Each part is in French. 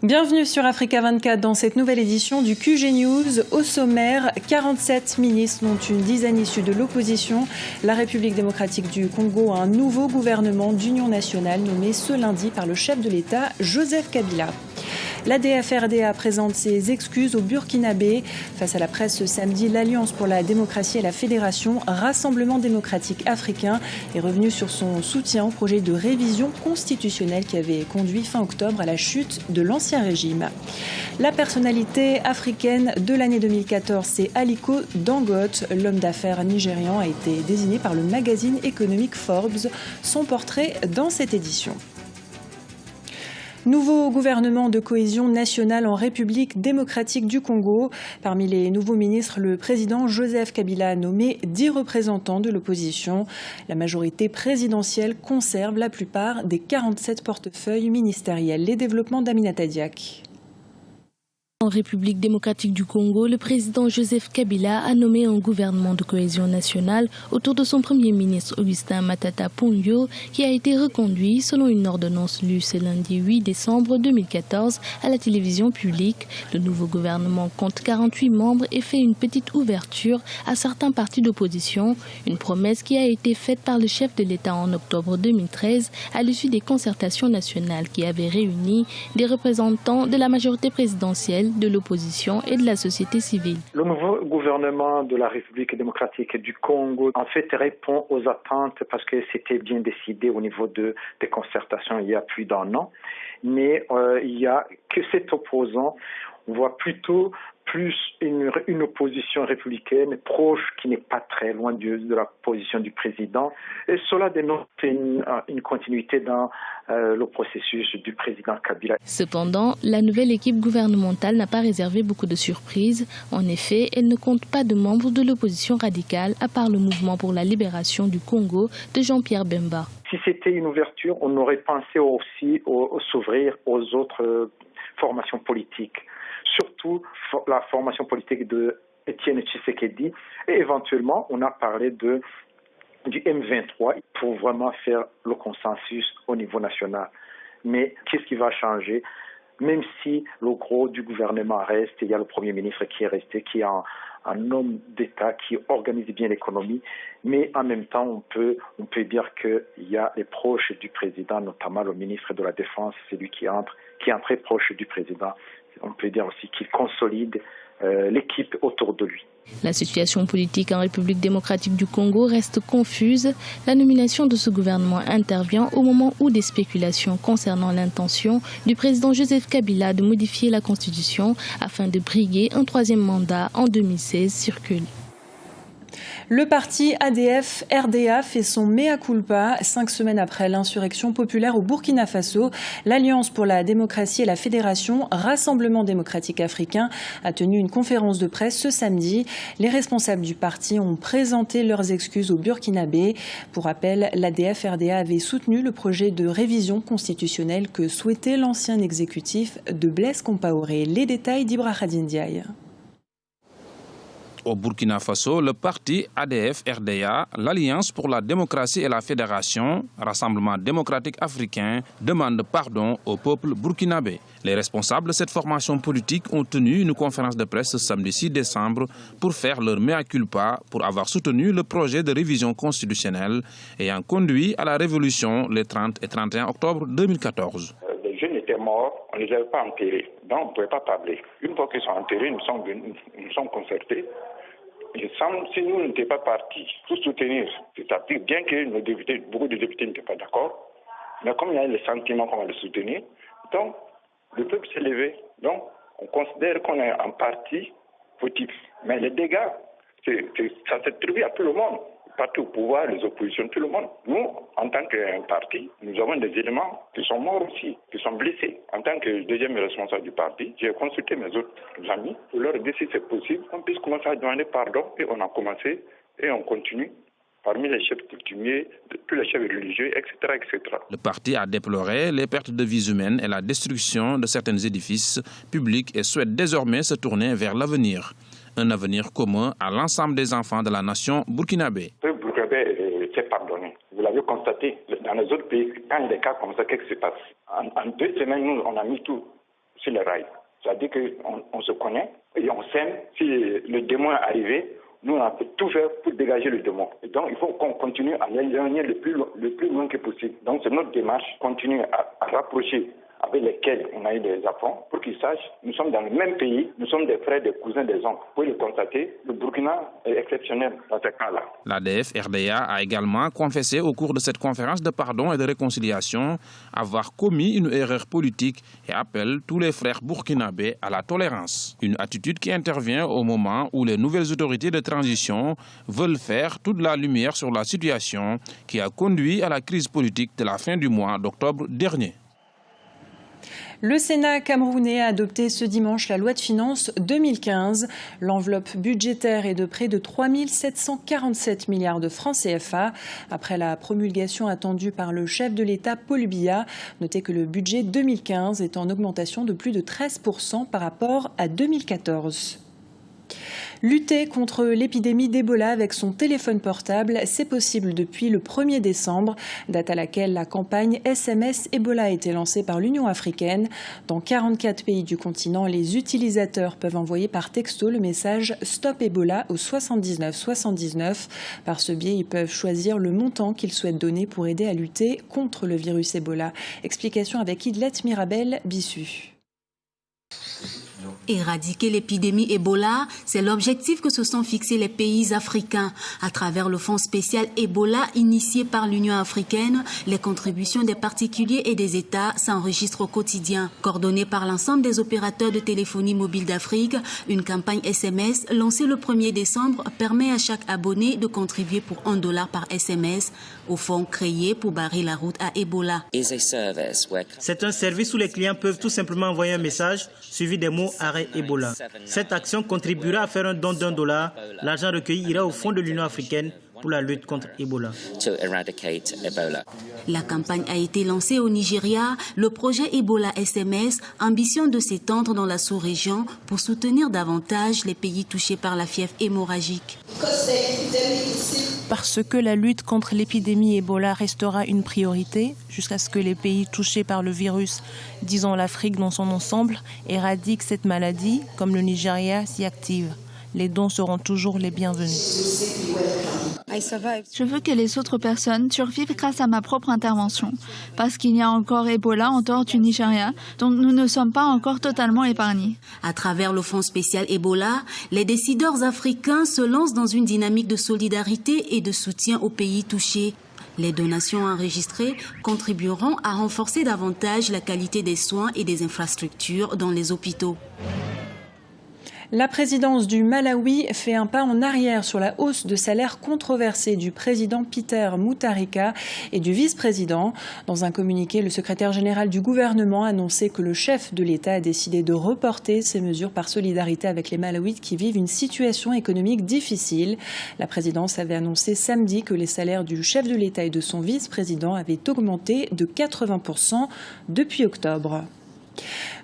Bienvenue sur Africa 24 dans cette nouvelle édition du QG News. Au sommaire, 47 ministres, dont une dizaine issus de l'opposition. La République démocratique du Congo a un nouveau gouvernement d'union nationale nommé ce lundi par le chef de l'État, Joseph Kabila. L'ADF-RDA présente ses excuses au Burkinabé. Face à la presse ce samedi, l'Alliance pour la démocratie et la Fédération, Rassemblement démocratique africain, est revenue sur son soutien au projet de révision constitutionnelle qui avait conduit fin octobre à la chute de l'ancien régime. La personnalité africaine de l'année 2014, c'est Aliko Dangote. L'homme d'affaires nigérian a été désigné par le magazine économique Forbes. Son portrait dans cette édition. Nouveau gouvernement de cohésion nationale en République démocratique du Congo. Parmi les nouveaux ministres, le président Joseph Kabila a nommé 10 représentants de l'opposition. La majorité présidentielle conserve la plupart des 47 portefeuilles ministériels. Les développements d'Aminata Diak. En République démocratique du Congo, le président Joseph Kabila a nommé un gouvernement de cohésion nationale autour de son premier ministre Augustin Matata Ponyo, qui a été reconduit selon une ordonnance lue ce lundi 8 décembre 2014 à la télévision publique. Le nouveau gouvernement compte 48 membres et fait une petite ouverture à certains partis d'opposition, une promesse qui a été faite par le chef de l'État en octobre 2013 à l'issue des concertations nationales qui avaient réuni des représentants de la majorité présidentielle, de l'opposition et de la société civile. Le nouveau gouvernement de la République démocratique du Congo, en fait, répond aux attentes parce que c'était bien décidé au niveau des concertations il y a plus d'un an. Mais il y a que cet opposant. On voit plutôt plus une opposition républicaine proche qui n'est pas très loin de la position du président. Et cela dénonce une continuité dans le processus du président Kabila. Cependant, la nouvelle équipe gouvernementale n'a pas réservé beaucoup de surprises. En effet, elle ne compte pas de membres de l'opposition radicale, à part le mouvement pour la libération du Congo de Jean-Pierre Bemba. Si c'était une ouverture, on aurait pensé aussi s'ouvrir aux autres formations politiques. Surtout la formation politique de Étienne Tshisekedi, et éventuellement on a parlé du M23 pour vraiment faire le consensus au niveau national. Mais qu'est-ce qui va changer? Même si le gros du gouvernement reste, il y a le Premier ministre qui est resté, qui est un homme d'État qui organise bien l'économie, mais en même temps on peut dire qu'il y a les proches du président, notamment le ministre de la Défense, celui qui est très proche du président. On peut dire aussi qu'il consolide l'équipe autour de lui. La situation politique en République démocratique du Congo reste confuse. La nomination de ce gouvernement intervient au moment où des spéculations concernant l'intention du président Joseph Kabila de modifier la Constitution afin de briguer un troisième mandat en 2016 circulent. Le parti ADF-RDA fait son mea culpa 5 semaines après l'insurrection populaire au Burkina Faso. L'Alliance pour la démocratie et la Fédération, Rassemblement démocratique africain, a tenu une conférence de presse ce samedi. Les responsables du parti ont présenté leurs excuses au Burkinabé. Pour rappel, l'ADF-RDA avait soutenu le projet de révision constitutionnelle que souhaitait l'ancien exécutif de Blaise Compaoré. Les détails d'Ibra Khadine Ndiaye. Au Burkina Faso, le parti ADF-RDA, l'Alliance pour la démocratie et la Fédération, Rassemblement démocratique africain, demande pardon au peuple burkinabé. Les responsables de cette formation politique ont tenu une conférence de presse ce samedi 6 décembre pour faire leur mea culpa pour avoir soutenu le projet de révision constitutionnelle ayant conduit à la révolution les 30 et 31 octobre 2014. Les jeunes étaient morts, on ne les avait pas enterrés, donc on ne pouvait pas parler. Une fois qu'ils sont enterrés, nous sommes concertés. Il semble, si nous n'étions pas partis pour soutenir, c'est-à-dire bien que beaucoup de députés n'étaient pas d'accord, mais comme il y a le sentiment qu'on va le soutenir, donc le peuple s'est levé. Donc on considère qu'on est un parti fautif. Mais les dégâts, ça s'attribue à tout le monde. Parti au pouvoir, les oppositions, tout le monde. Nous, en tant qu'un parti, nous avons des éléments qui sont morts aussi, qui sont blessés. En tant que deuxième responsable du parti, j'ai consulté mes autres amis pour leur dire si c'est possible, on puisse commencer à demander pardon. Et on a commencé et on continue. Parmi les chefs coutumiers, tous les chefs religieux, etc., etc. Le parti a déploré les pertes de vies humaines et la destruction de certains édifices publics et souhaite désormais se tourner vers l'avenir. Un avenir commun à l'ensemble des enfants de la nation burkinabé. Le Burkinabé s'est pardonné. Vous l'avez constaté, dans les autres pays, quand il y a des cas comme ça, qu'est-ce qui se passe? En 2 semaines, nous, on a mis tout sur les rails. C'est-à-dire qu'on se connaît et on s'aime. Si le démon est arrivé, nous, on peut tout faire pour dégager le démon. Et donc, il faut qu'on continue à l'éloigner le plus loin que possible. Donc, c'est notre démarche, continuer à rapprocher avec lesquels on a eu des apports, pour qu'ils sachent, nous sommes dans le même pays, nous sommes des frères, des cousins, des oncles. Vous pouvez le constater, le Burkina est exceptionnel dans ce cas-là. L'ADF-RDA a également confessé au cours de cette conférence de pardon et de réconciliation avoir commis une erreur politique et appelle tous les frères burkinabés à la tolérance. Une attitude qui intervient au moment où les nouvelles autorités de transition veulent faire toute la lumière sur la situation qui a conduit à la crise politique de la fin du mois d'octobre dernier. Le Sénat camerounais a adopté ce dimanche la loi de finances 2015. L'enveloppe budgétaire est de près de 3 747 milliards de francs CFA. Après la promulgation attendue par le chef de l'État, Paul Biya, notez que le budget 2015 est en augmentation de plus de 13% par rapport à 2014. Lutter contre l'épidémie d'Ebola avec son téléphone portable, c'est possible depuis le 1er décembre, date à laquelle la campagne SMS Ebola a été lancée par l'Union africaine. Dans 44 pays du continent, les utilisateurs peuvent envoyer par texto le message Stop Ebola au 79 79. Par ce biais, ils peuvent choisir le montant qu'ils souhaitent donner pour aider à lutter contre le virus Ebola. Explication avec Idlet Mirabel Bissu. Éradiquer l'épidémie Ebola, c'est l'objectif que se sont fixés les pays africains. À travers le fonds spécial Ebola initié par l'Union africaine, les contributions des particuliers et des États s'enregistrent au quotidien. Coordonnée par l'ensemble des opérateurs de téléphonie mobile d'Afrique, une campagne SMS lancée le 1er décembre permet à chaque abonné de contribuer pour $1 par SMS au fonds créé pour barrer la route à Ebola. C'est un service où les clients peuvent tout simplement envoyer un message suivi des mots arrêt Ebola. Cette action contribuera à faire un don d'$1. L'argent recueilli ira au fonds de l'Union africaine pour la lutte contre Ebola. La campagne a été lancée au Nigeria. Le projet Ebola SMS ambitionne de s'étendre dans la sous-région pour soutenir davantage les pays touchés par la fièvre hémorragique. Parce que la lutte contre l'épidémie Ebola restera une priorité jusqu'à ce que les pays touchés par le virus, disons l'Afrique dans son ensemble, éradiquent cette maladie, comme le Nigeria s'y active. Les dons seront toujours les bienvenus. Je veux que les autres personnes survivent grâce à ma propre intervention. Parce qu'il y a encore Ebola en dehors du Nigeria, donc nous ne sommes pas encore totalement épargnés. À travers le fonds spécial Ebola, les décideurs africains se lancent dans une dynamique de solidarité et de soutien aux pays touchés. Les donations enregistrées contribueront à renforcer davantage la qualité des soins et des infrastructures dans les hôpitaux. La présidence du Malawi fait un pas en arrière sur la hausse de salaire controversée du président Peter Mutharika et du vice-président. Dans un communiqué, le secrétaire général du gouvernement a annoncé que le chef de l'État a décidé de reporter ces mesures par solidarité avec les Malawites qui vivent une situation économique difficile. La présidence avait annoncé samedi que les salaires du chef de l'État et de son vice-président avaient augmenté de 80% depuis octobre.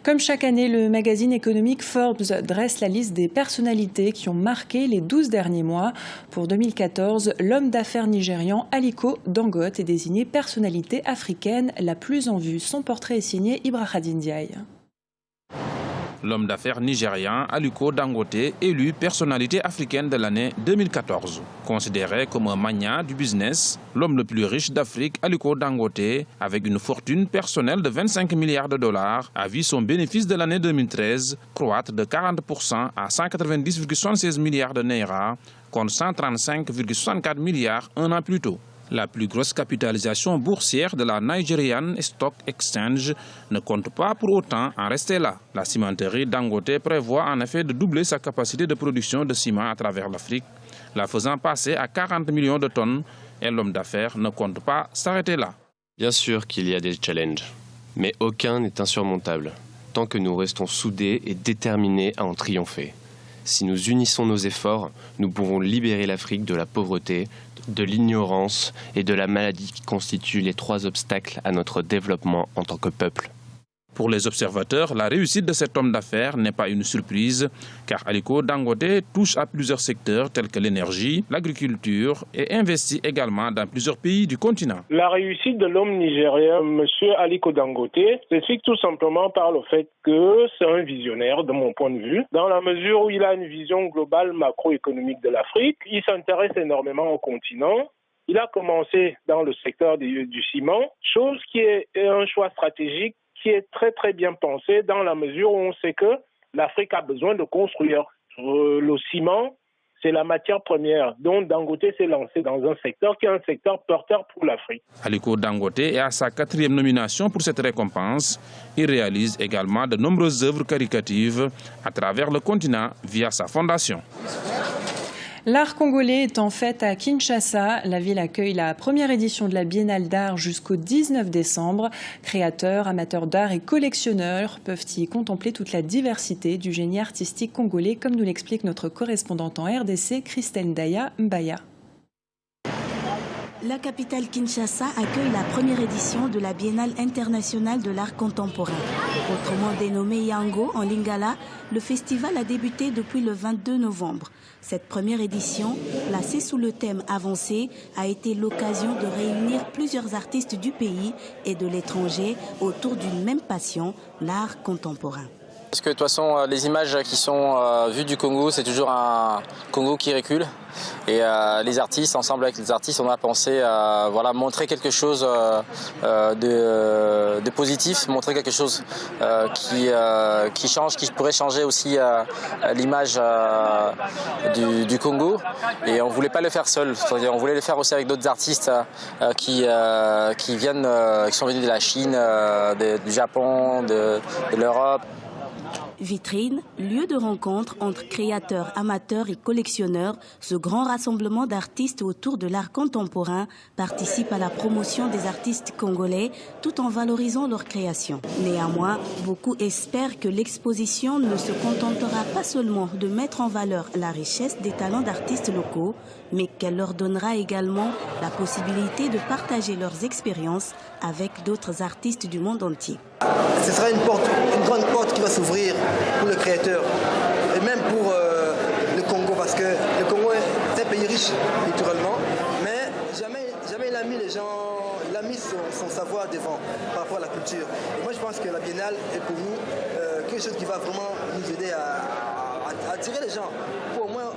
Comme chaque année, le magazine économique Forbes dresse la liste des personnalités qui ont marqué les 12 derniers mois. Pour 2014, l'homme d'affaires nigérian Aliko Dangote est désigné personnalité africaine la plus en vue. Son portrait est signé Ibrahim Ndiaye. L'homme d'affaires nigérian Aliko Dangote, élu personnalité africaine de l'année 2014. Considéré comme un magnat du business, l'homme le plus riche d'Afrique, Aliko Dangote, avec une fortune personnelle de 25 milliards de dollars, a vu son bénéfice de l'année 2013 croître de 40% à 190,76 milliards de naira, contre 135,64 milliards un an plus tôt. La plus grosse capitalisation boursière de la Nigerian Stock Exchange ne compte pas pour autant en rester là. La cimenterie Dangote prévoit en effet de doubler sa capacité de production de ciment à travers l'Afrique, la faisant passer à 40 millions de tonnes, et l'homme d'affaires ne compte pas s'arrêter là. Bien sûr qu'il y a des challenges, mais aucun n'est insurmontable, tant que nous restons soudés et déterminés à en triompher. Si nous unissons nos efforts, nous pouvons libérer l'Afrique de la pauvreté, de l'ignorance et de la maladie qui constituent les 3 obstacles à notre développement en tant que peuple. Pour les observateurs, la réussite de cet homme d'affaires n'est pas une surprise, car Aliko Dangote touche à plusieurs secteurs tels que l'énergie, l'agriculture et investit également dans plusieurs pays du continent. La réussite de l'homme nigérien, M. Aliko Dangote, s'explique tout simplement par le fait que c'est un visionnaire, de mon point de vue, dans la mesure où il a une vision globale macroéconomique de l'Afrique. Il s'intéresse énormément au continent. Il a commencé dans le secteur du ciment, chose qui est un choix stratégique qui est très très bien pensé dans la mesure où on sait que l'Afrique a besoin de construire. Le ciment, c'est la matière première. Donc Dangote s'est lancé dans un secteur qui est un secteur porteur pour l'Afrique. Aliko Dangote est à sa 4e nomination pour cette récompense. Il réalise également de nombreuses œuvres caritatives à travers le continent via sa fondation. L'art congolais est en fête à Kinshasa. La ville accueille la première édition de la Biennale d'art jusqu'au 19 décembre. Créateurs, amateurs d'art et collectionneurs peuvent y contempler toute la diversité du génie artistique congolais, comme nous l'explique notre correspondante en RDC, Christelle Ndaya Mbaya. La capitale Kinshasa accueille la première édition de la Biennale internationale de l'art contemporain. Autrement dénommé Yango en lingala, le festival a débuté depuis le 22 novembre. Cette première édition, placée sous le thème avancé, a été l'occasion de réunir plusieurs artistes du pays et de l'étranger autour d'une même passion, l'art contemporain. Parce que de toute façon, les images qui sont vues du Congo, c'est toujours un Congo qui recule. Et les artistes, ensemble avec les artistes, on a pensé montrer quelque chose de positif, montrer quelque chose qui change, qui pourrait changer aussi l'image du Congo. Et on ne voulait pas le faire seul, on voulait le faire aussi avec d'autres artistes qui sont venus de la Chine, du Japon, de l'Europe. Vitrine, lieu de rencontre entre créateurs, amateurs et collectionneurs, ce grand rassemblement d'artistes autour de l'art contemporain participe à la promotion des artistes congolais tout en valorisant leur création. Néanmoins, beaucoup espèrent que l'exposition ne se contentera pas seulement de mettre en valeur la richesse des talents d'artistes locaux, mais qu'elle leur donnera également la possibilité de partager leurs expériences avec d'autres artistes du monde entier. Ce sera une grande porte qui va s'ouvrir pour le créateur et même pour le Congo, parce que le Congo est un pays riche culturellement, mais jamais il a mis son savoir devant par rapport à la culture. Et moi je pense que la Biennale est pour nous quelque chose qui va vraiment nous aider à attirer les gens, pour au moins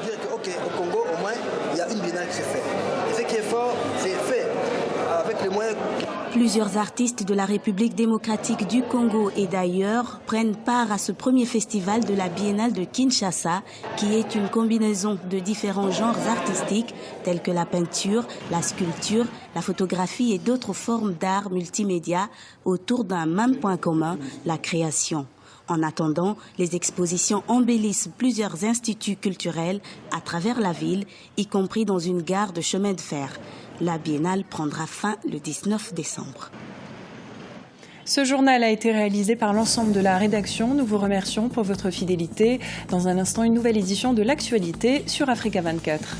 dire que ok, au Congo au moins il y a une Biennale qui se fait. Et ce qui est fort, c'est fait avec les moyens. Plusieurs artistes de la République démocratique du Congo et d'ailleurs prennent part à ce premier festival de la Biennale de Kinshasa, qui est une combinaison de différents genres artistiques tels que la peinture, la sculpture, la photographie et d'autres formes d'art multimédia autour d'un même point commun, la création. En attendant, les expositions embellissent plusieurs instituts culturels à travers la ville, y compris dans une gare de chemin de fer. La Biennale prendra fin le 19 décembre. Ce journal a été réalisé par l'ensemble de la rédaction. Nous vous remercions pour votre fidélité. Dans un instant, une nouvelle édition de l'actualité sur Africa 24.